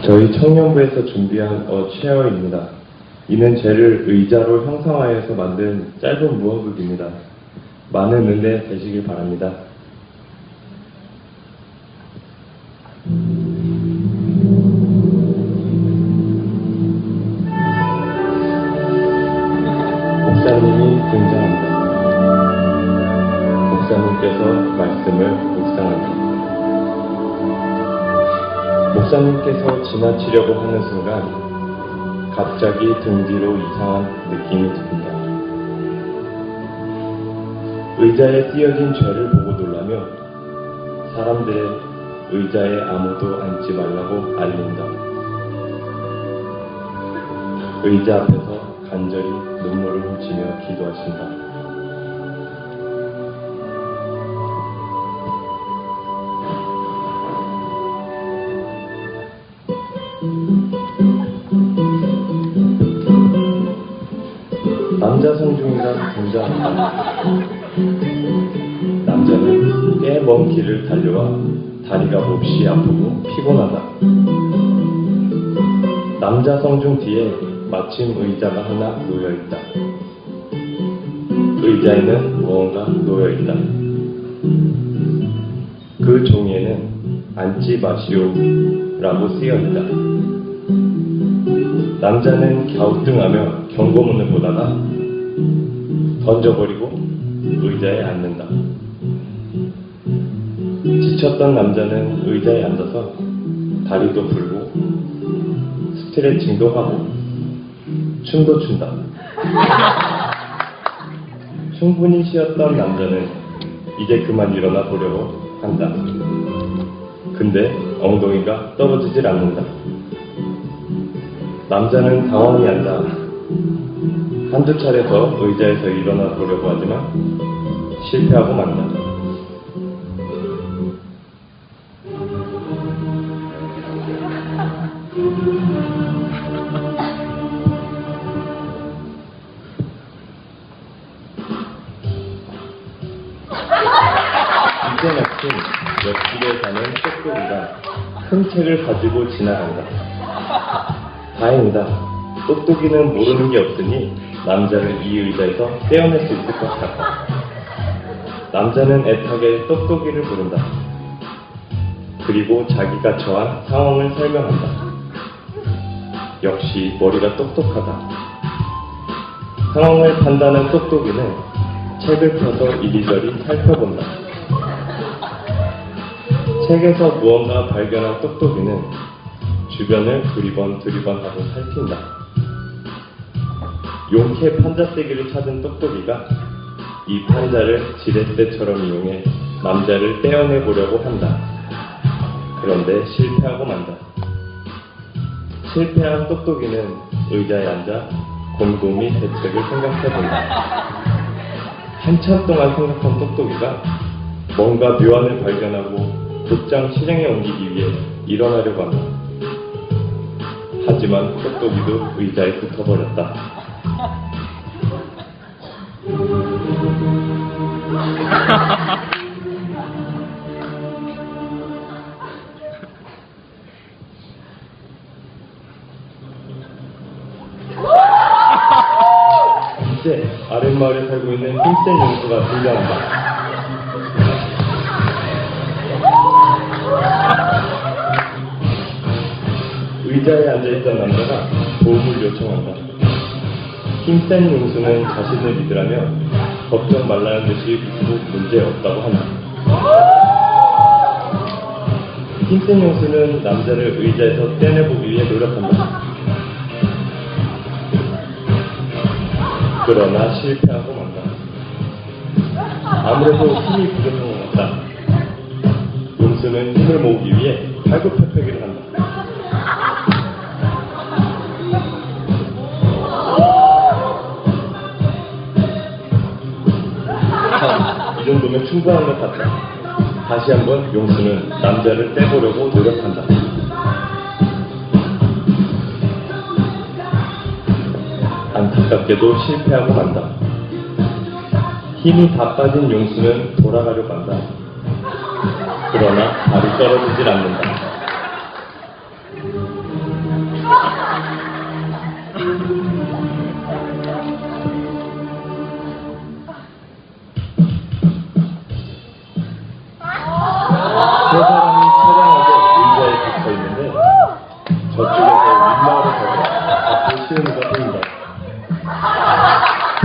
저희 청년부에서 준비한 체어입니다. 이는 쟤를 의자로 형상화해서 만든 짧은 무어극입니다. 많은 은혜 되시길 바랍니다. 목사님이 등장합니다. 목사님께서 말씀을 묵상합니다. 목사님께서 지나치려고 하는 순간 갑자기 등 뒤로 이상한 느낌이 듭니다. 의자에 띄어진 죄를 보고 놀라며 사람들의 의자에 아무도 앉지 말라고 알린다. 의자 앞에서 간절히 눈물을 훔치며 기도하신다. 남자 성중이가 등장한다. 남자는 꽤 먼 길을 달려와 다리가 몹시 아프고 피곤하다. 남자 성중 뒤에 마침 의자가 하나 놓여있다. 의자에는 무언가 놓여있다. 그 종이에는 앉지 마시오 라고 쓰여있다. 남자는 갸우뚱하며 경고문을 보다가 던져버리고 의자에 앉는다. 지쳤던 남자는 의자에 앉아서 다리도 풀고 스트레칭도 하고 춤도 춘다. 충분히 쉬었던 남자는 이제 그만 일어나 보려고 한다. 근데 엉덩이가 떨어지질 않는다. 남자는 당황히 앉아 한두 차례 더 의자에서 일어나 보려고 하지만 실패하고 만다. 이제 마침 옆집에 사는 똑똑이가 큰 책을 가지고 지나간다. 다행이다. 똑똑이는 모르는 게 없으니 남자를 이 의자에서 떼어낼 수 있을 것 같다. 남자는 애타게 똑똑이를 부른다. 그리고 자기가 처한 상황을 설명한다. 역시 머리가 똑똑하다. 상황을 판단한 똑똑이는 책을 펴서 이리저리 살펴본다. 책에서 무언가 발견한 똑똑이는 주변을 두리번 하고 살핀다. 용케 판자떼기를 찾은 똑똑이가 이 판자를 지렛대처럼 이용해 남자를 떼어내보려고 한다. 그런데 실패하고 만다. 실패한 똑똑이는 의자에 앉아 곰곰이 대책을 생각해본다. 한참 동안 생각한 똑똑이가 뭔가 묘안을 발견하고 곧장 실행에 옮기기 위해 일어나려고 한다. 하지만 똑똑이도 의자에 붙어버렸다. 이제 아랫마을에 살고 있는 힘센 용수가 등장한다. 의자에 앉아있던 남자가 도움을 요청한다. 힘센 용수는 자신을 믿으라며 걱정 말라는 듯이 묻고 문제 없다고 한다. 힘센 용수는 남자를 의자에서 떼내보기 위해 노력한다. 그러나 실패하고 만다. 아무래도 힘이 부족한 것 같다. 용수는 힘을 모으기 위해 팔굽혀펴기를 한다. 이 정도면 충분한 것 같다. 다시 한번 용수는 남자를 떼보려고 노력한다. 안타깝게도 실패하고 만다. 힘이 다 빠진 용수는 돌아가려고 한다. 그러나 발이 떨어지질 않는다. 세 사람이 차량하게 의자에 붙어 있는데 저쪽에서 윗마을에 가서 앞을 시은이가 보인다.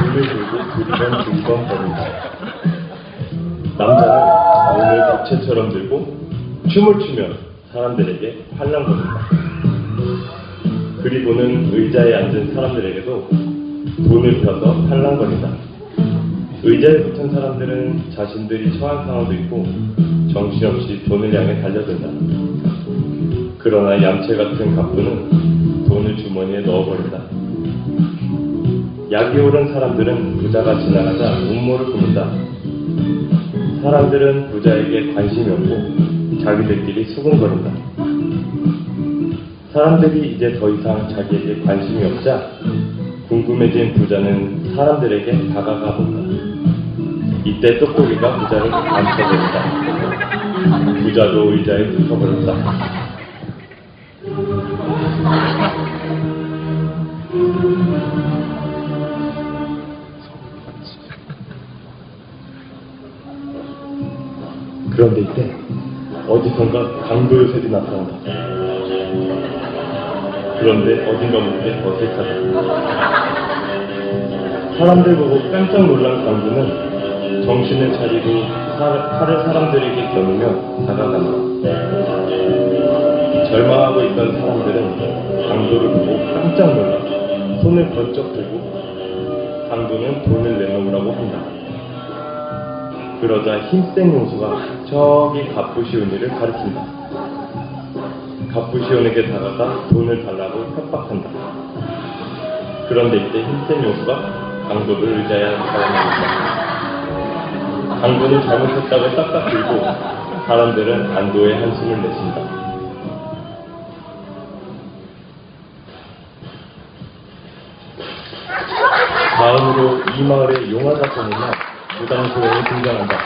눈을 들고 두리번 거린다. 남자는 눈을 부채처럼 들고 춤을 추며 사람들에게 팔랑거린다. 그리고는 의자에 앉은 사람들에게도 돈을 펴서 팔랑거린다. 의자에 붙은 사람들은 자신들이 처한 상황도 있고 정신없이 돈을 향해 달려든다. 그러나 얌체 같은 갑부는 돈을 주머니에 넣어버린다. 약이 오른 사람들은 부자가 지나가자 음모를 꾸민다. 사람들은 부자에게 관심이 없고 자기들끼리 수군거린다. 사람들이 이제 더 이상 자기에게 관심이 없자 궁금해진 부자는 사람들에게 다가가 본다. 이때 똑똑이가 부자를 감싸버린다. 부자도 의자에 붙어버렸다. 그런데 이때 어디선가 강도 요셉이 나타난다. 그런데 어딘가 모르게 어색하다. 사람들 보고 깜짝 놀란 강도는 정신을 차리고 칼을 사람들에게 겨누며 다가간다. 절망하고 있던 사람들은 강도를 보고 깜짝 놀라 손을 번쩍 들고 강도는 돈을 내놓으라고 한다. 그러자 힘센 용수가 저기 갑부시온이를 가리킨다. 갑부시온에게 다가가 돈을 달라고 협박한다. 그런데 이때 힘센 용수가 강도를 의자에 앉혀놓는다. 강도는 잘못했다고 싹싹 들고 사람들은 안도의 한숨을 내쉰다. 다음으로 이 마을의 용화자 소문과 무당소행이 등장한다.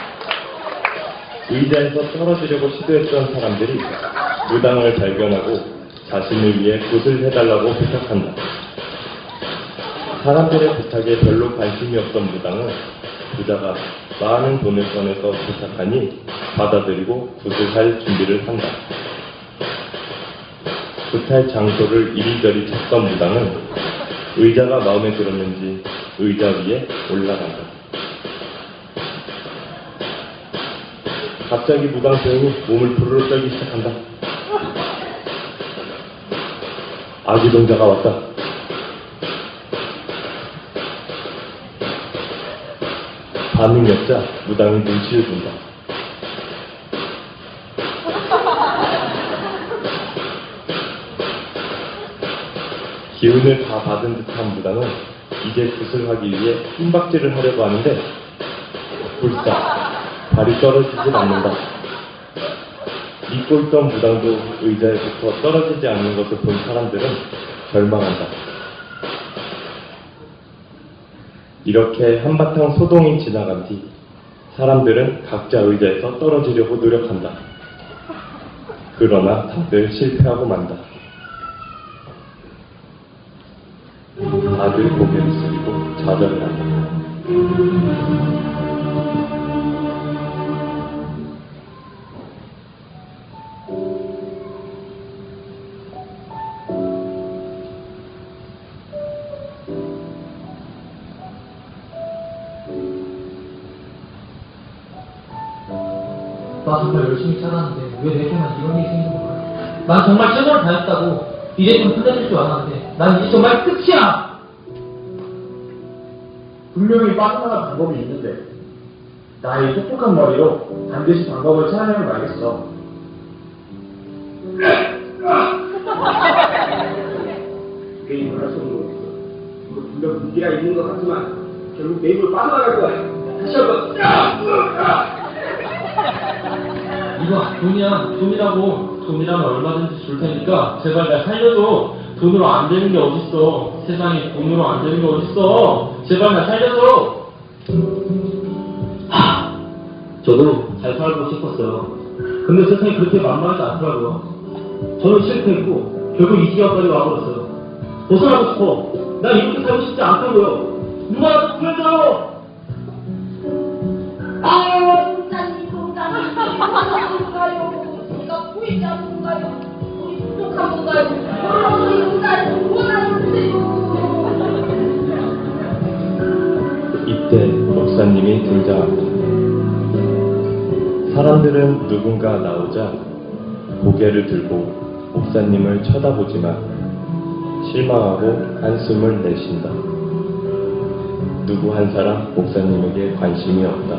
의자에서 떨어지려고 시도했던 사람들이 무당을 발견하고 자신을 위해 굿을 해달라고 부탁한다. 사람들의 부탁에 별로 관심이 없던 무당은 부자가 많은 돈을 꺼내서 부탁하니 받아들이고 굿을 할 준비를 한다. 굿할 장소를 이리저리 찾던 무당은 의자가 마음에 들었는지 의자 위에 올라간다. 갑자기 무당 소행이 몸을 부르르 떨기 시작한다. 아기 동자가 왔다. 반응이 없자 무당이 눈치를 준다. 기운을 다 받은 듯한 무당은 이제 굿을 하기 위해 흰박질을 하려고 하는데 불사 발이 떨어지질 않는다. 믿고 있던 무당도 의자에 붙어 떨어지지 않는 것을 본 사람들은 절망한다. 이렇게 한바탕 소동이 지나간 뒤 사람들은 각자 의자에서 떨어지려고 노력한다. 그러나 다들 실패하고 만다. 다들 고개를 숙이고 좌절을 한다. 나 정말 열심히 살았는데 왜 내게만 이런 일이 생긴 거야? 난 정말 최선을 다했다고. 이제 좀 끝내줄 줄 알았는데 난 이제 정말 끝이야. 분명히 빠져나갈 방법이 있는데 나의 똑똑한 머리로 반드시 방법을 찾아내면 말겠어. 게임을 할 수 없는 거 있어. 분명 무기가 있는 것 같지만 결국 내 입으로 빠져나갈 거야. 다시 한번. 이거 돈이라면 얼마든지 줄 테니까 제발 나 살려줘. 돈으로 안 되는 게 어딨어. 세상에 돈으로 안 되는 게 어딨어. 제발 나 살려줘. 저도 잘 살고 싶었어요. 근데 세상이 그렇게 만만하지 않더라고요. 저는 실패했고 결국 이 지경까지 와버렸어요. 벗어나고 싶어. 나 이렇게 살고 싶지 않다고요. 누가 나좀 구해줘. 아유, 목사님, 동장님, 뭔가요? 제가 보이지 않는 건가요? 우리 부족한 건가요? 우리 목사님, 원하주세요. 이때 목사님이 등장합니다. 사람들은 누군가 나오자 고개를 들고 목사님을 쳐다보지만 실망하고 한숨을 내쉰다. 누구 한 사람 목사님에게 관심이 없다.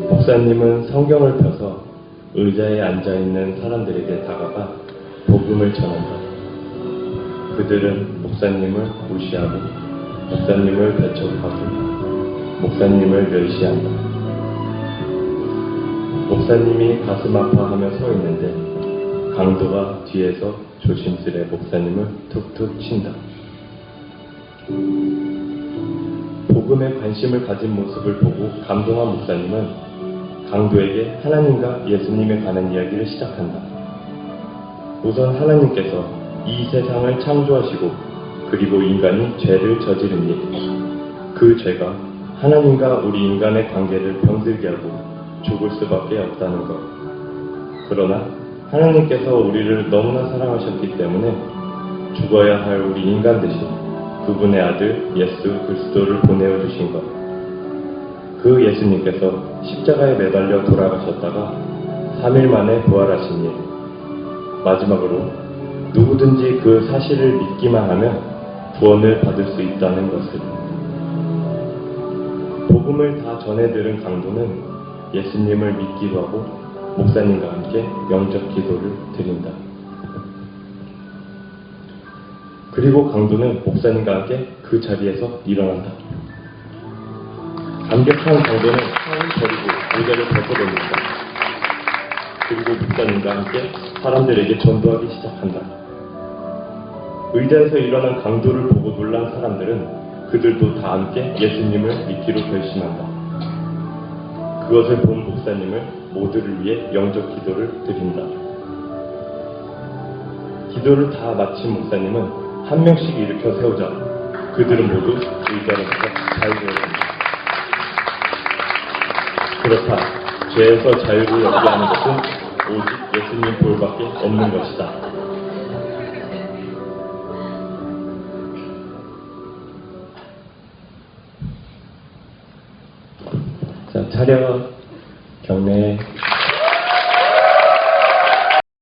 목사님은 성경을 펴서 의자에 앉아있는 사람들에게 다가가 복음을 전한다. 그들은 목사님을 무시하고 목사님을 배척하고 목사님을 멸시한다. 목사님이 가슴 아파하며 서 있는데 강도가 뒤에서 조심스레 목사님을 툭툭 친다. 복음에 관심을 가진 모습을 보고 감동한 목사님은 강도에게 하나님과 예수님에 관한 이야기를 시작한다. 우선 하나님께서 이 세상을 창조하시고 그리고 인간이 죄를 저지른 일, 그 죄가 하나님과 우리 인간의 관계를 병들게 하고 죽을 수밖에 없다는 것. 그러나 하나님께서 우리를 너무나 사랑하셨기 때문에 죽어야 할 우리 인간 대신 그분의 아들 예수 그리스도를 보내어 주신 것. 그 예수님께서 십자가에 매달려 돌아가셨다가 3일 만에 부활하신 일. 마지막으로 누구든지 그 사실을 믿기만 하면 구원을 받을 수 있다는 것을. 복음을 다 전해 들은 강도는 예수님을 믿기도 하고 목사님과 함께 영접 기도를 드린다. 그리고 강도는 목사님과 함께 그 자리에서 일어난다. 감격한 강도는 상을 버리고 의자를 벗어버립니다. 그리고 목사님과 함께 사람들에게 전도하기 시작한다. 의자에서 일어난 강도를 보고 놀란 사람들은 그들도 다 함께 예수님을 믿기로 결심한다. 그것을 본 목사님을 모두를 위해 영접 기도를 드린다. 기도를 다 마친 목사님은 한 명씩 일으켜 세우자 그들은 모두 의자로부터 자유로워진다. 그렇다. 죄에서 자유를 얻게 하는 것은 오직 예수님 볼밖에 없는 것이다. 자, 차렷 경례